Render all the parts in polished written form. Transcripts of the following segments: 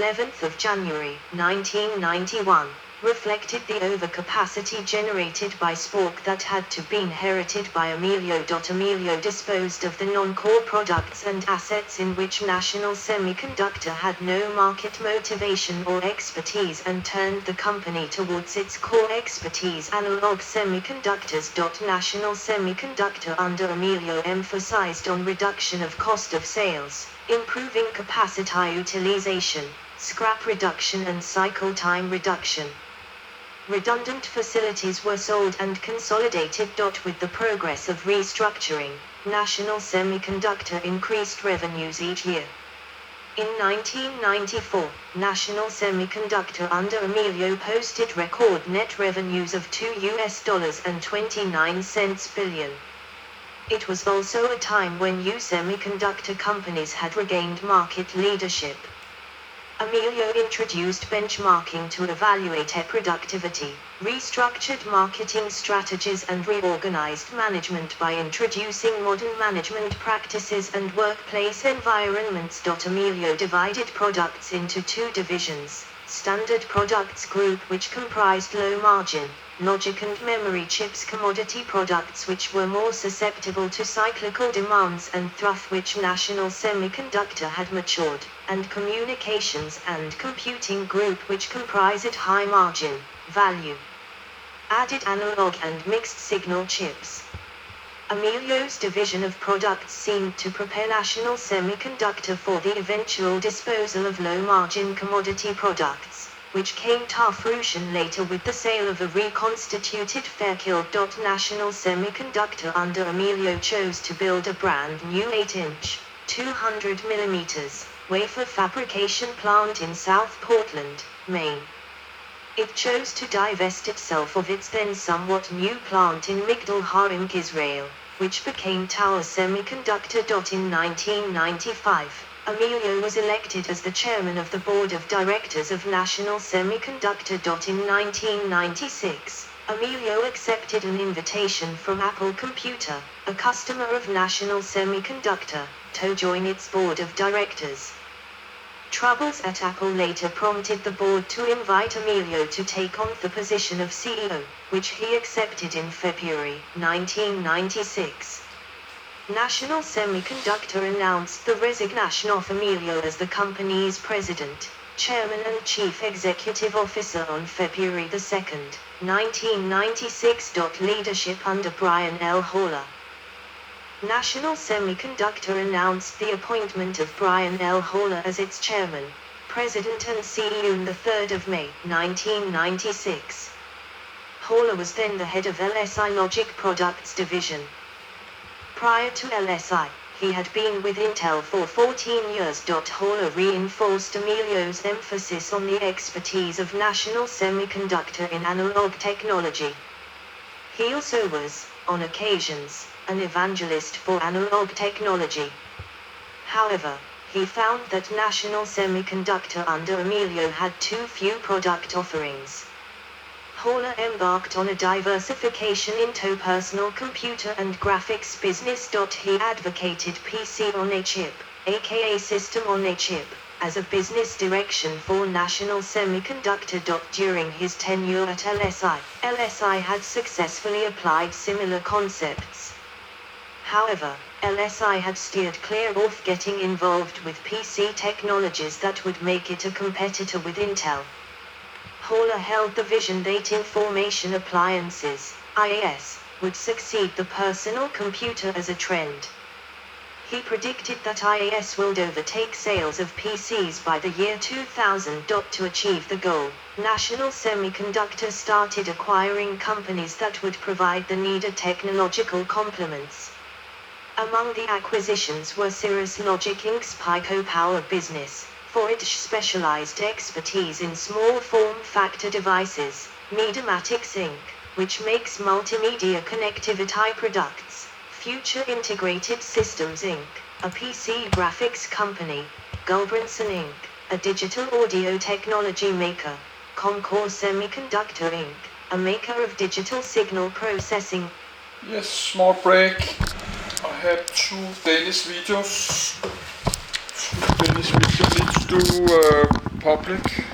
11th of January, 1991, reflected the overcapacity generated by Spork that had to be inherited by Emilio. Emilio disposed of the non-core products and assets in which National Semiconductor had no market motivation or expertise and turned the company towards its core expertise, analog semiconductors. National Semiconductor under Emilio emphasized on reduction of cost of sales, improving capacity utilization, scrap reduction and cycle time reduction. Redundant facilities were sold and consolidated. With the progress of restructuring, National Semiconductor increased revenues each year. In 1994, National Semiconductor under Emilio posted record net revenues of $2.29 billion. It was also a time when semiconductor companies had regained market leadership. Emilio introduced benchmarking to evaluate productivity, restructured marketing strategies and reorganized management by introducing modern management practices and workplace environments. Emilio divided products into two divisions: Standard Products Group, which comprised low-margin, logic and memory chips; commodity products, which were more susceptible to cyclical demands and through which National Semiconductor had matured; and Communications and Computing Group, which comprised high-margin, value-added analog and mixed-signal chips. Emilio's division of products seemed to prepare National Semiconductor for the eventual disposal of low-margin commodity products, which came to fruition later with the sale of a reconstituted Fairchild. National Semiconductor under Emilio chose to build a brand new 8-inch, 200mm, wafer fabrication plant in South Portland, Maine. It chose to divest itself of its then somewhat new plant in Migdal HaEmek, Israel, which became Tower Semiconductor. In 1995, Emilio was elected as the chairman of the board of directors of National Semiconductor. In 1996, Emilio accepted an invitation from Apple Computer, a customer of National Semiconductor, to join its board of directors. Troubles at Apple later prompted the board to invite Emilio to take on the position of CEO, which he accepted in February 1996. National Semiconductor announced the resignation of Emilio as the company's president, chairman and chief executive officer on February 2, 1996. Leadership under Brian L. Haller. National Semiconductor announced the appointment of Brian L. Haller as its chairman, president and CEO on the 3rd of May, 1996. Haller was then the head of LSI Logic Products Division. Prior to LSI, he had been with Intel for 14 years. Haller reinforced Emilio's emphasis on the expertise of National Semiconductor in analog technology. He also was, on occasions, an evangelist for analog technology. However, he found that National Semiconductor under Emilio had too few product offerings. Haller embarked on a diversification into personal computer and graphics business. He advocated PC on a chip, aka System on a Chip, as a business direction for National Semiconductor. During his tenure at LSI, LSI had successfully applied similar concepts. However, LSI had steered clear of getting involved with PC technologies that would make it a competitor with Intel. Haller held the vision that information appliances, IAS, would succeed the personal computer as a trend. He predicted that IAS would overtake sales of PCs by the year 2000. To achieve the goal, National Semiconductor started acquiring companies that would provide the needed technological complements. Among the acquisitions were Cirrus Logic Inc.'s Pico Power business, for its specialized expertise in small form factor devices, Mediamatics Inc., which makes multimedia connectivity products, Future Integrated Systems Inc., a PC graphics company, Gulbranson Inc., a digital audio technology maker, Comcore Semiconductor Inc., a maker of digital signal processing. Yes, small break. I have two Danish videos. Let's do public.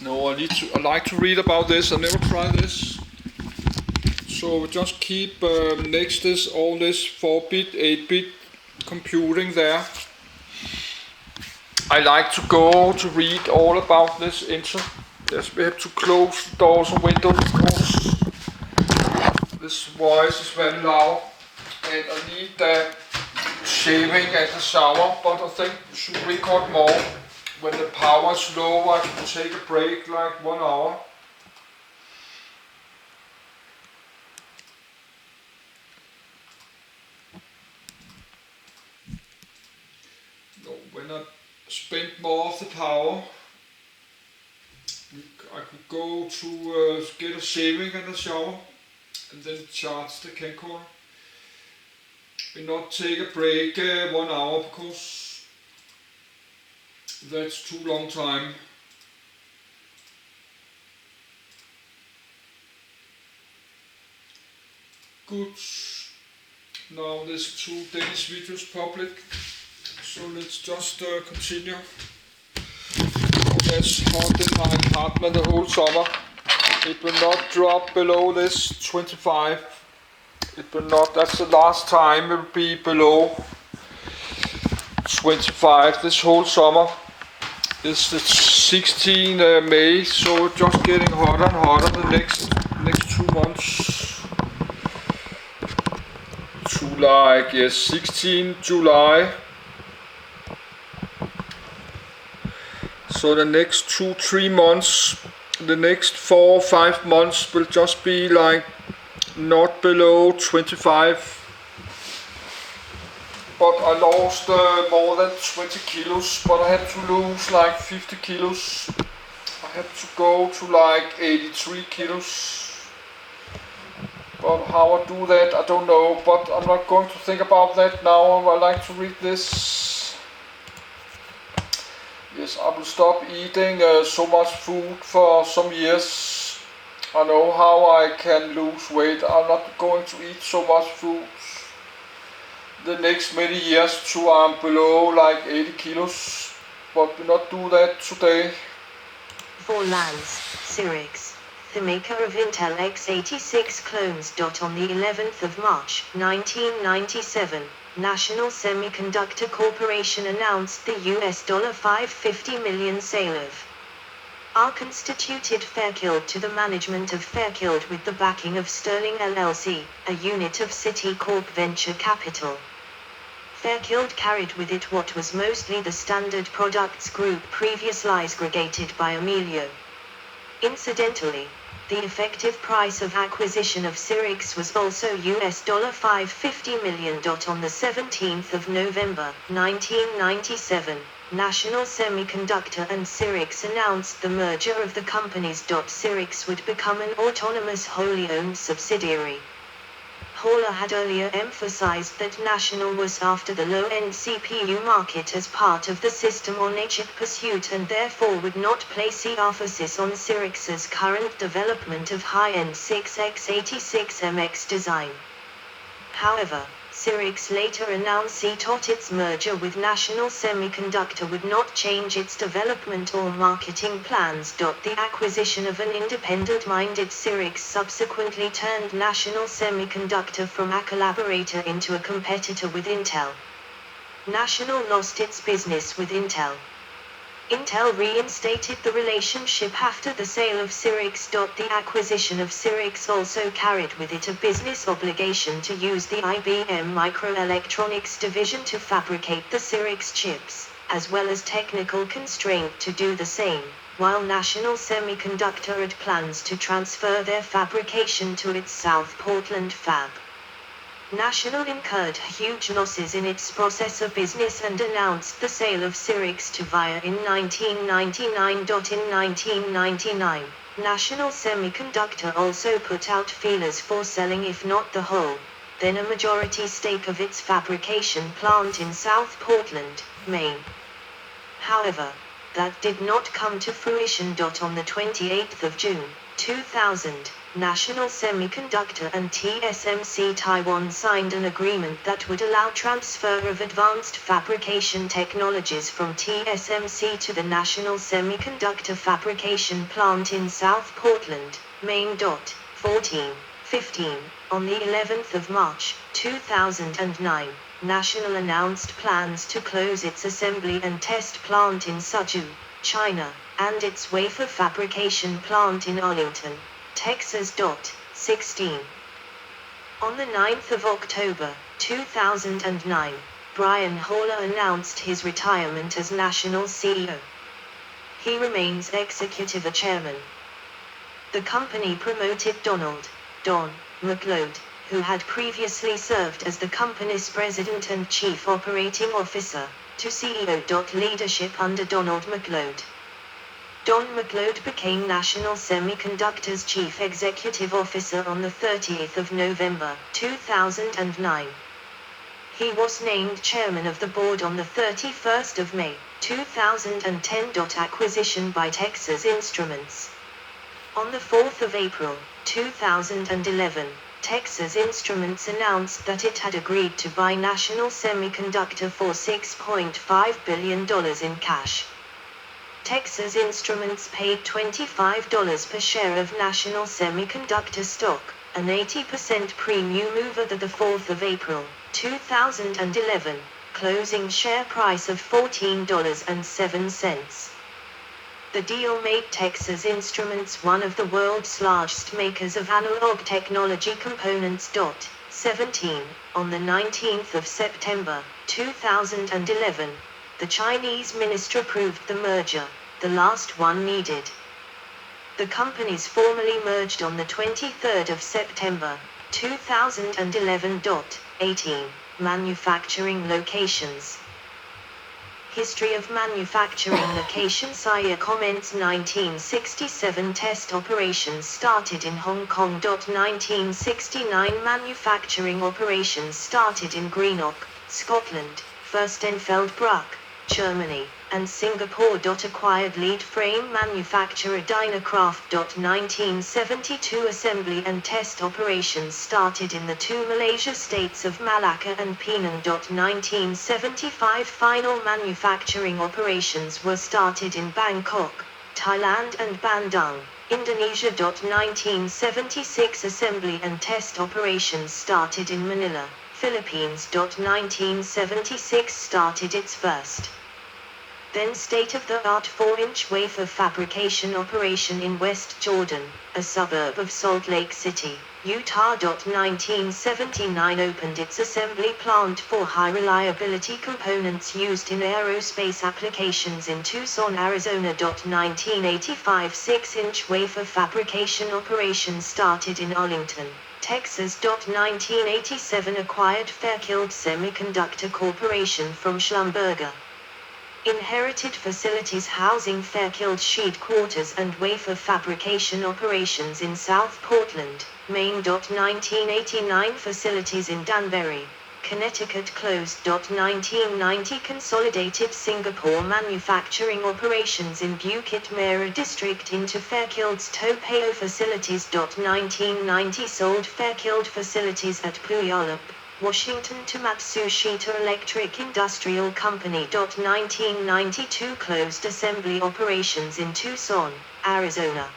No, I like to read about this. I never tried this. So we just keep next this all this 4-bit, 8-bit computing there. I like to go to read all about this into. Yes, we have to close doors and windows, of course. This voice is very loud, and I need the shaving and the shower, but I think we should record more. When the power is low, I can take a break like 1 hour. No, when I spend more of the power, I could go to get a shaving and a shower, and then charge the camcorder. And not take a break 1 hour, because that's too long time. Good. Now this 2 Danish videos public, so let's just continue. That's hot in my apartment the whole summer. It will not drop below this 25. It will not, that's the last time it will be below 25 this whole summer. It's the 16 May, so it's just getting hotter and hotter the next 2 months. To like, yes, 16 July. So the next 2-3 months, the next 4-5 months will just be like not below 25. But I lost more than 20 kilos, but I had to lose like 50 kilos. I had to go to like 83 kilos. But how I do that, I don't know, but I'm not going to think about that now. I like to read this. Yes, I will stop eating so much food for some years. I know how I can lose weight. I'm not going to eat so much food the next many years till I'm below like 80 kilos. But we'll not do that today. For Lance, Cyrix, the maker of Intel x86 clones. On the 11th of March, 1997, National Semiconductor Corporation announced the US $550 million sale of R constituted Fairchild to the management of Fairchild with the backing of Sterling LLC, a unit of Citicorp Venture Capital. Fairchild carried with it what was mostly the Standard Products Group previously aggregated by Emilio. Incidentally, the effective price of acquisition of Cyrix was also US $550 million. On the 17th of November, 1997, National Semiconductor and Cyrix announced the merger of the companies. Cyrix would become an autonomous wholly owned subsidiary. Hawler had earlier emphasized that National was after the low-end CPU market as part of the system-on-a-chip pursuit and therefore would not place emphasis on Cyrix's current development of high-end 6x86MX design. However, Cyrix later announced that its merger with National Semiconductor would not change its development or marketing plans. The acquisition of an independent-minded Cyrix subsequently turned National Semiconductor from a collaborator into a competitor with Intel. National lost its business with Intel. Intel reinstated the relationship after the sale of Cyrix. The acquisition of Cyrix also carried with it a business obligation to use the IBM Microelectronics division to fabricate the Cyrix chips, as well as technical constraint to do the same, while National Semiconductor had plans to transfer their fabrication to its South Portland fab. National incurred huge losses in its processor business and announced the sale of Cyrix to VIA in 1999. In 1999, National Semiconductor also put out feelers for selling, if not the whole, then a majority stake of its fabrication plant in South Portland, Maine. However, that did not come to fruition. On the 28th of June, 2000, National Semiconductor and TSMC Taiwan signed an agreement that would allow transfer of advanced fabrication technologies from TSMC to the National Semiconductor Fabrication Plant in South Portland, Maine. 14-15, on the 11th of March, 2009, National announced plans to close its assembly and test plant in Suzhou, China, and its wafer fabrication plant in Arlington, Texas. 16. On the 9th of October, 2009, Brian Holler announced his retirement as National CEO. He remains executive chairman. The company promoted Don McLeod, who had previously served as the company's president and chief operating officer, to CEO. Leadership under Donald McLeod. Don McLeod became National Semiconductor's chief executive officer on the 30th of November, 2009. He was named chairman of the board on the 31st of May, 2010. Acquisition by Texas Instruments. On the 4th of April, 2011, Texas Instruments announced that it had agreed to buy National Semiconductor for $6.5 billion in cash. Texas Instruments paid $25 per share of National Semiconductor stock, an 80% premium over the 4th of April, 2011, closing share price of $14.07. The deal made Texas Instruments one of the world's largest makers of analog technology components. 17. On the 19th of September, 2011, the Chinese minister approved the merger, the last one needed. The companies formally merged on the 23rd of September, 2011. 18. Manufacturing locations. History of manufacturing locations. Saya comments 1967 test operations started in Hong Kong. 1969 manufacturing operations started in Greenock, Scotland, Fürstenfeldbruck, Germany, and Singapore. Acquired lead frame manufacturer Dynacraft. 1972 assembly and test operations started in the two Malaysia states of Malacca and Penang. 1975 final manufacturing operations were started in Bangkok, Thailand and Bandung, Indonesia. 1976 assembly and test operations started in Manila, Philippines. 1976 started its first, then state-of-the-art 4-inch wafer fabrication operation in West Jordan, a suburb of Salt Lake City, Utah. 1979 opened its assembly plant for high-reliability components used in aerospace applications in Tucson, Arizona. 1985 6-inch wafer fabrication operation started in Arlington, Texas. 1987 acquired Fairchild Semiconductor Corporation from Schlumberger. Inherited facilities housing Fairchild sheet quarters and wafer fabrication operations in South Portland, Maine. 1989 facilities in Danbury, Connecticut closed. 1990 consolidated Singapore manufacturing operations in Bukit-Merah district into Fairchild's Topeo facilities. 1990 sold Fairchild facilities at Puyallup, Washington to Matsushita Electric Industrial Company. 1992 closed assembly operations in Tucson, Arizona.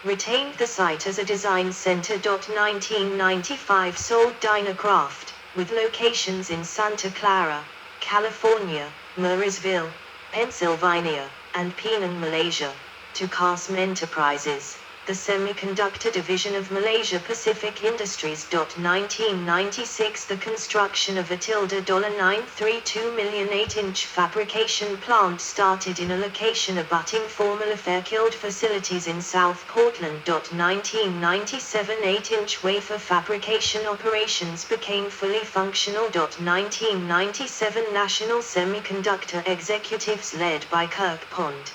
Retained the site as a design center. 1995 sold Dynacraft, with locations in Santa Clara, California, Murrysville, Pennsylvania, and Penang, Malaysia, to Qasem Enterprises, the semiconductor division of Malaysia Pacific Industries. 1996 the construction of a $932 million 8-inch fabrication plant started in a location abutting former Fairchild facilities in South Portland. 1997 8-inch wafer fabrication operations became fully functional. 1997 National Semiconductor executives led by Kirk Pond,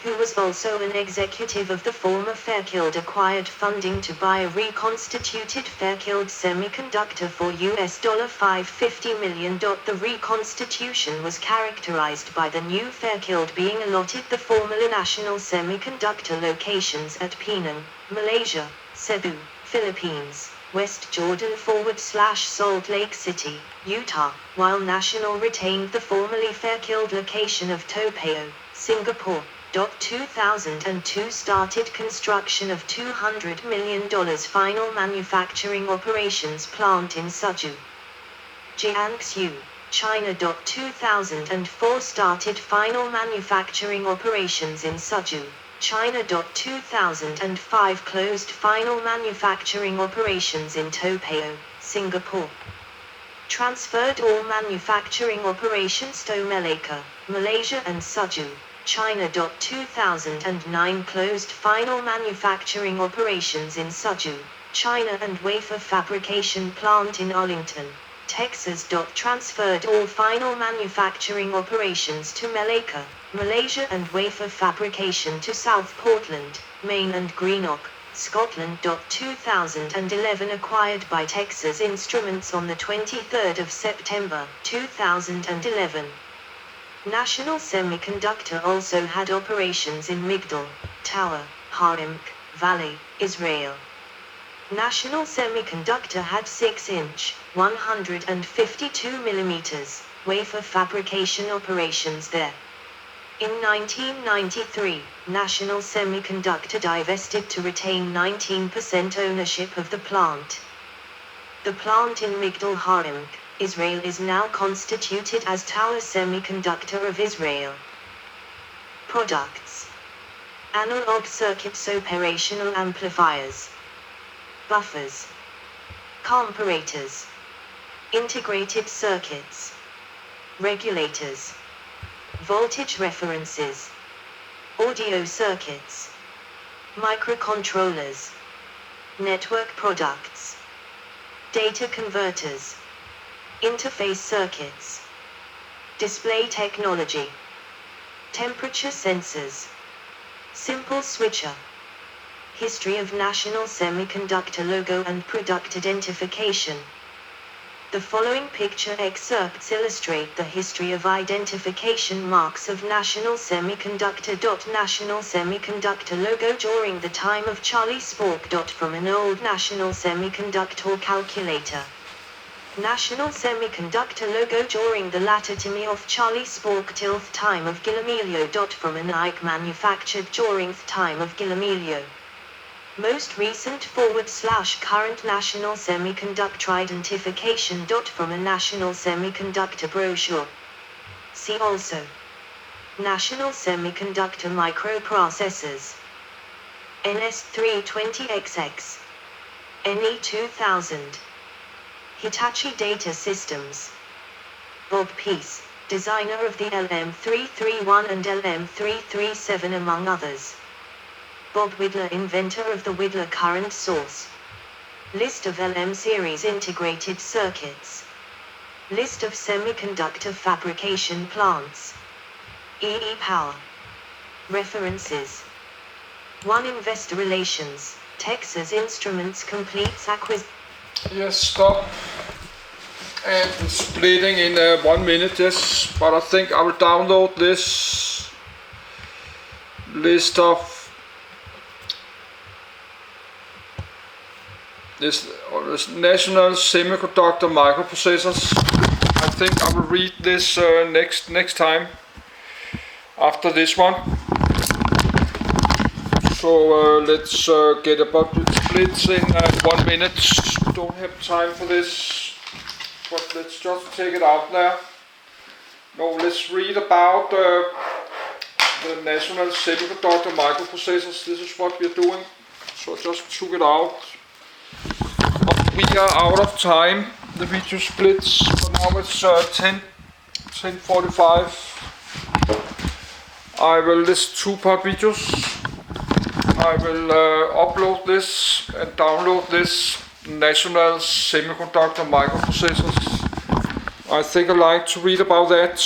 who was also an executive of the former Fairchild, acquired funding to buy a reconstituted Fairchild Semiconductor for $550 million. The reconstitution was characterized by the new Fairchild being allotted the formerly National Semiconductor locations at Penang, Malaysia, Cebu, Philippines, West Jordan / Salt Lake City, Utah, while National retained the formerly Fairchild location of Tokyo, Singapore. 2002 started construction of $200 million final manufacturing operations plant in Suzhou, Jiangsu, China. 2004 started final manufacturing operations in Suzhou, China. 2005 closed final manufacturing operations in Tokyo, Singapore. Transferred all manufacturing operations to Malacca, Malaysia and Suzhou, China. 2009 closed final manufacturing operations in Suzhou, China and wafer fabrication plant in Arlington, Texas. Transferred all final manufacturing operations to Malacca, Malaysia and wafer fabrication to South Portland, Maine and Greenock, Scotland. 2011 acquired by Texas Instruments on the 23rd of September 2011. National Semiconductor also had operations in Migdal, Tower, Harim Valley, Israel. National Semiconductor had 6-inch, 152 mm, wafer fabrication operations there. In 1993, National Semiconductor divested to retain 19% ownership of the plant. The plant in Migdal Harim, Israel is now constituted as Tower Semiconductor of Israel. Products: analog circuits, operational amplifiers, buffers, comparators, integrated circuits, regulators, voltage references, audio circuits, microcontrollers, network products, data converters, interface circuits, display technology, temperature sensors, simple switcher. History of National Semiconductor logo and product identification. The following picture excerpts illustrate the history of identification marks of National Semiconductor. National Semiconductor logo during the time of Charlie Spork. From an old National Semiconductor calculator. National Semiconductor logo during the latter time of Charlie Spork till time of Gillemilio. From an Ike manufactured during the time of Gillemilio. Most recent / current National Semiconductor identification. From a National Semiconductor brochure. See also National Semiconductor microprocessors. NS320XX, NE2000. Hitachi Data Systems. Bob Peace, designer of the LM331 and LM337 among others. Bob Widler, inventor of the Widler current source. List of LM series integrated circuits. List of semiconductor fabrication plants. EE Power. References. 1. Investor Relations, Texas Instruments completes acquisition. Yes, stop. And it's splitting in 1 minute, yes, but I think I will download this list of this National Semiconductor microprocessors. I think I will read this next time after this one. So let's get about the splits in 1 minute. Don't have time for this, but let's just take it out there. Now let's read about the National Semiconductor microprocessors. This is what we're doing. So I just took it out. But we are out of time. The video splits. So now it's 10:45. I will list 2-part videos. I will upload this and download this National Semiconductor microprocessors. I think I like to read about that.